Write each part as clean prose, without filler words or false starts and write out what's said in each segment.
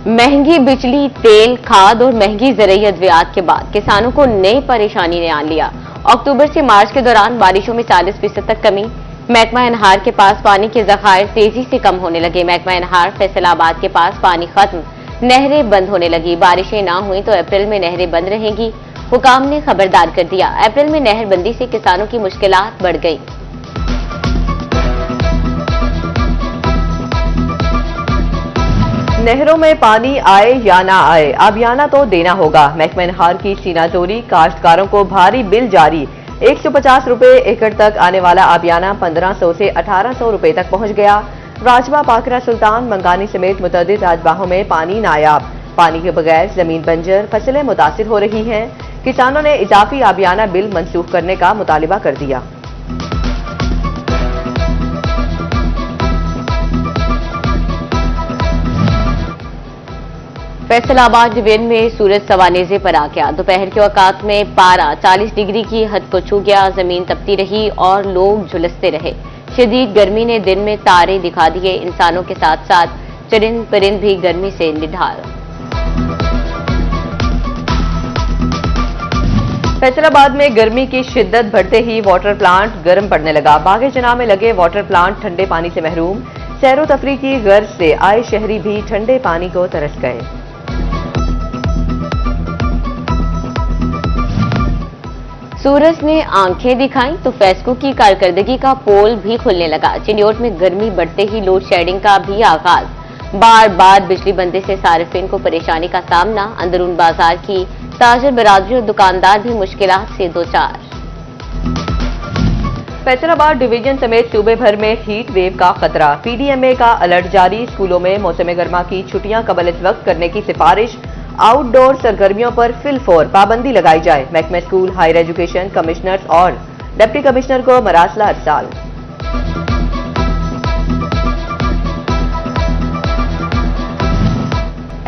महंगी बिजली, तेल, खाद और महंगी ज़रूरी अद्वियात के बाद किसानों को नई परेशानी ने आन लिया। अक्टूबर से मार्च के दौरान बारिशों में 40% तक कमी। महकमा अनहार के पास पानी के जखायर तेजी से कम होने लगे। महकमा अनहार फैसलाबाद के पास पानी खत्म, नहरें बंद होने लगी। बारिशें ना हुई तो अप्रैल में नहरें बंद रहेंगी। हुकाम ने खबरदार कर दिया। अप्रैल में नहर बंदी से किसानों की मुश्किलात बढ़ गई। नहरों में पानी आए या ना आए, आबियाना तो देना होगा। महकमा अनहार की सीनाजोरी, काश्तकारों को भारी बिल जारी। 150 रुपए एकड़ तक आने वाला आबियाना 1500 से 1800 रुपए तक पहुंच गया। राजबा, पाकरा, सुल्तान, मंगानी समेत मुतअद्दिद राजबाहों में पानी नायाब। पानी के बगैर जमीन बंजर, फसलें मुतासिर हो रही हैं। किसानों ने इजाफी आबियाना बिल मंसूख करने का मुतालिबा कर दिया। फैसलाबाद डिवीजन में सूरज सवानेजे पर आ गया। दोपहर के औकात में पारा 40 डिग्री की हद को छू गया। जमीन तपती रही और लोग झुलसते रहे। शदीद गर्मी ने दिन में तारे दिखा दिए। इंसानों के साथ साथ चरिंद परिंद भी गर्मी से निढाल। फैसलाबाद में गर्मी की शिद्दत बढ़ते ही वाटर प्लांट गर्म पड़ने लगा। बागे जना में लगे वाटर प्लांट ठंडे पानी से महरूम। सैरो तफरी की गर्ज से आए शहरी भी ठंडे पानी को तरस गए। सूरज ने आंखें दिखाई तो फेस्को की कारकर्दगी का पोल भी खुलने लगा। चिन्योट में गर्मी बढ़ते ही लोड शेडिंग का भी आगाज। बार बार बिजली बंदी से सारिफिन को परेशानी का सामना। अंदरून बाजार की ताजर बरादरी और दुकानदार भी मुश्किलात से दो चार। फैसलाबाद डिवीजन समेत सूबे भर में हीट वेव का खतरा। पीडीएमए का अलर्ट जारी। स्कूलों में मौसम गर्मा की छुट्टियां कबल-ए-वक्त करने की सिफारिश। आउटडोर सरगर्मियों पर फिलफौर पाबंदी लगाई जाए। महकमा स्कूल, हायर एजुकेशन कमिश्नर्स और डिप्टी कमिश्नर को मरासला अरसाल।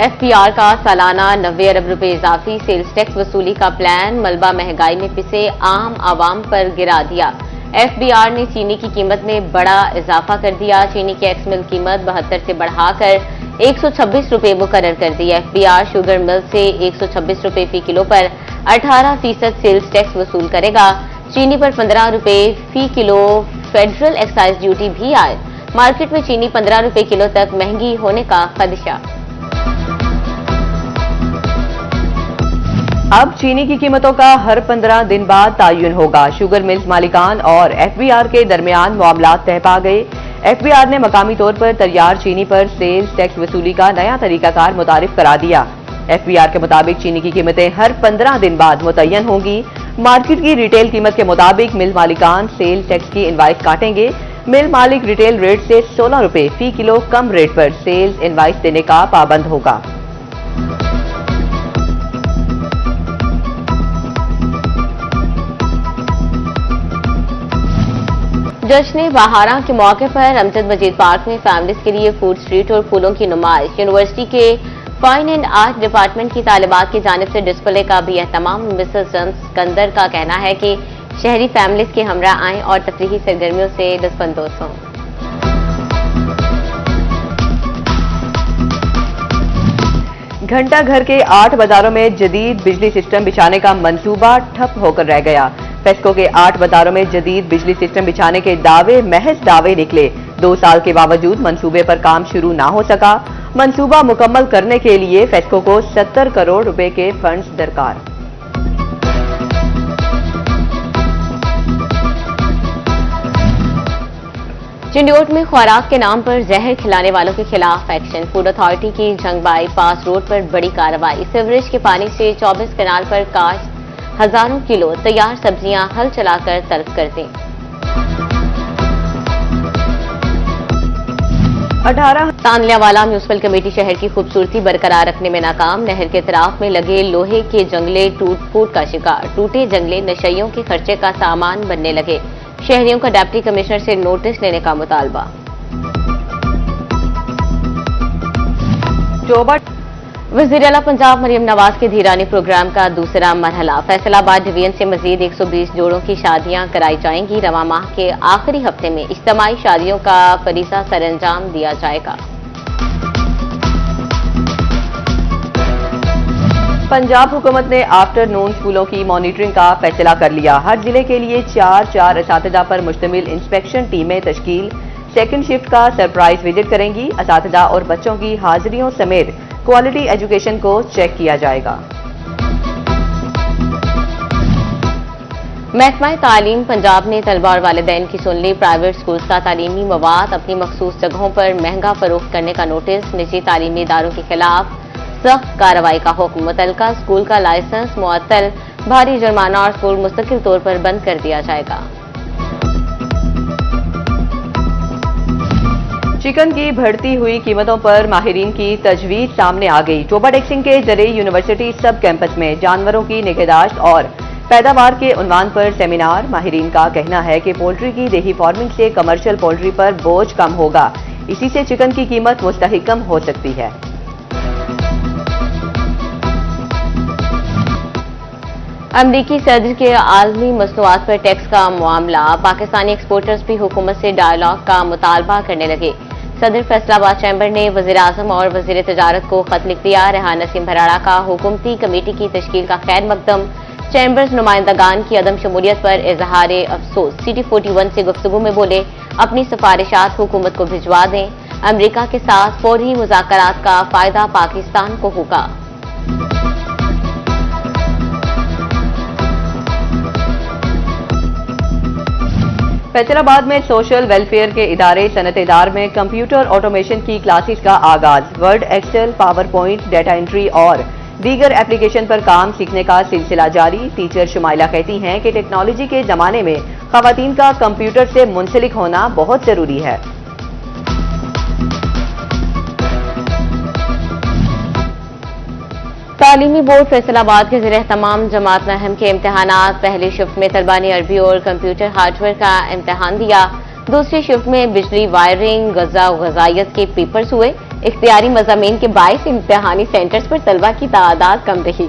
एफपीआर का सालाना 90 अरब रुपए इजाफी सेल्स टैक्स वसूली का प्लान मलबा महंगाई में पिसे आम आवाम पर गिरा दिया। एफबीआर ने चीनी की कीमत में बड़ा इजाफा कर दिया। चीनी की एक्स मिल कीमत 72 से बढ़ाकर 126 रुपए मुकर्रर कर दी। एफबीआर शुगर मिल से 126 रुपए फी किलो पर 18% सेल्स टैक्स वसूल करेगा। चीनी पर 15 रुपए फी किलो फेडरल एक्साइज ड्यूटी भी आए। मार्केट में चीनी 15 रुपए किलो तक महंगी होने का खदशा। अब चीनी की कीमतों का हर 15 दिन बाद तायुन होगा। शुगर मिल्स मालिकान और एफबीआर के दरमियान मामलात तय पा गए। एफबीआर ने मकामी तौर पर तैयार चीनी पर सेल्स टैक्स वसूली का नया तरीकाकार मुतारिफ करा दिया। एफबीआर के मुताबिक चीनी की कीमतें हर 15 दिन बाद मुतय्यन होंगी। मार्केट की रिटेल कीमत के मुताबिक मिल मालिकान सेल्स टैक्स की इनवाइस काटेंगे। मिल मालिक रिटेल रेट से 16 रुपए फी किलो कम रेट पर सेल्स इनवाइस देने का पाबंद होगा। जश्न बहारा के मौके पर अमजद मजीद पार्क में फैमिलीज के लिए फूड स्ट्रीट और फूलों की नुमाइश। यूनिवर्सिटी के फाइन एंड आर्ट डिपार्टमेंट की तालिबात की जानिब से डिस्प्ले का भी एहतमाम। मिसेस सिकंदर का कहना है कि शहरी फैमिलीज के हमरा आएं और तफरीही सरगर्मियों से लुत्फानंदोज हों। घंटा घर के 8 बाजारों में जदीद बिजली सिस्टम बिछाने का मंसूबा ठप होकर रह गया। फेस्को के 8 बाजारों में जदीद बिजली सिस्टम बिछाने के दावे महज दावे निकले। 2 साल के बावजूद मंसूबे पर काम शुरू ना हो सका। मंसूबा मुकम्मल करने के लिए फेस्को को 70 करोड़ रुपए के फंड्स दरकार। चिंडोट में खुराक के नाम पर जहर खिलाने वालों के खिलाफ एक्शन। फूड अथॉरिटी की जंगबाई पास रोड पर बड़ी कार्रवाई। सीवरेज के पानी से 24 कनाल पर काश्त हजारों किलो तैयार सब्जियां हल चलाकर तलब कर दी। 18 तानलियावाला म्यूनिसिपल कमेटी शहर की खूबसूरती बरकरार रखने में नाकाम। नहर के इतराफ में लगे लोहे के जंगले टूट फूट का शिकार। टूटे जंगले नशइयों के खर्चे का सामान बनने लगे। शहरियों का डिप्टी कमिश्नर से नोटिस लेने का मुतालबा। वज़ीर आला पंजाब मरियम नवाज के धीरानी प्रोग्राम का दूसरा मरहला। फैसलाबाद डिवीजन से मजीद 120 जोड़ों की शादियां कराई जाएंगी। रवां माह के आखिरी हफ्ते में इज्तिमाई शादियों का फरीज़ा सरअंजाम दिया जाएगा। पंजाब हुकूमत ने आफ्टरनून स्कूलों की मॉनिटरिंग का फैसला कर लिया। हर जिले के लिए 4 असातिज़ा पर मुश्तमिल इंस्पेक्शन टीमें तश्कील। सेकंड शिफ्ट का सरप्राइज विजिट करेंगी। असातिज़ा और बच्चों की हाजिरियों समेत क्वालिटी एजुकेशन को चेक किया जाएगा। महकमा तालीम पंजाब ने तलबा और वालिदैन की सुन ली। प्राइवेट स्कूल्स का तालीमी मवाद अपनी मखसूस जगहों पर महंगा फरोख्त करने का नोटिस। निजी तालीमी इदारों के खिलाफ सख्त कार्रवाई का हुक्म। मुतल्लिका स्कूल का लाइसेंस मुअत्तल, भारी जुर्माना और स्कूल मुस्तकिल तौर पर बंद कर दिया जाएगा। चिकन की बढ़ती हुई कीमतों पर माहिरीन की तजवीज सामने आ गई। टोबा टैक्सिंग के जरिए यूनिवर्सिटी सब कैंपस में जानवरों की निगहदाश्त और पैदावार के उन्वान पर सेमिनार। माहिरीन का कहना है कि पोल्ट्री की देही फार्मिंग से कमर्शियल पोल्ट्री पर बोझ कम होगा। इसी से चिकन की कीमत मुस्तहिकम हो सकती है। अमरीकी सदर के आलमी मसनूआत पर टैक्स का मामला। पाकिस्तानी एक्सपोर्टर्स भी हुकूमत से डायलॉग का मुतालबा करने लगे। सदर फैसलाबाद चैम्बर ने वज़ीर आज़म और वज़ीर तजारत को खत लिख दिया। रेहान नसीम भराड़ा का हुकूमती कमेटी की तश्कील का खैर मकदम। चैम्बर्स नुमाइंदगान की अदम शमूलियत पर इजहार अफसोस। CT41 से गुफ्तगू में बोले, अपनी सिफारिशात हुकूमत को भिजवा दें। अमरीका के साथ फौरी मुज़ाकरात का फायदा पाकिस्तान को होगा। फैसलाबाद में सोशल वेलफेयर के इदारे सनअत-ए-दार में कंप्यूटर ऑटोमेशन की क्लासेस का आगाज। Word, Excel, PowerPoint, data entry और दीगर एप्लीकेशन पर काम सीखने का सिलसिला जारी। टीचर शुमाइला कहती हैं कि टेक्नोलॉजी के जमाने में खवातीन का कंप्यूटर से मुंसलिक होना बहुत जरूरी है। तालीमी बोर्ड फैसलाबाद के ज़रिए तमाम जमात नहम के इम्तहानात। पहली शिफ्ट में तलबा ने अरबी और कंप्यूटर हार्डवेयर का इम्तहान दिया। दूसरी शिफ्ट में बिजली, वायरिंग, गज़ा और गज़ाइयत के पेपर्स हुए। इख्तियारी मज़ामीन के 22 इम्तहानी सेंटर्स पर तलबा की तादाद कम रही।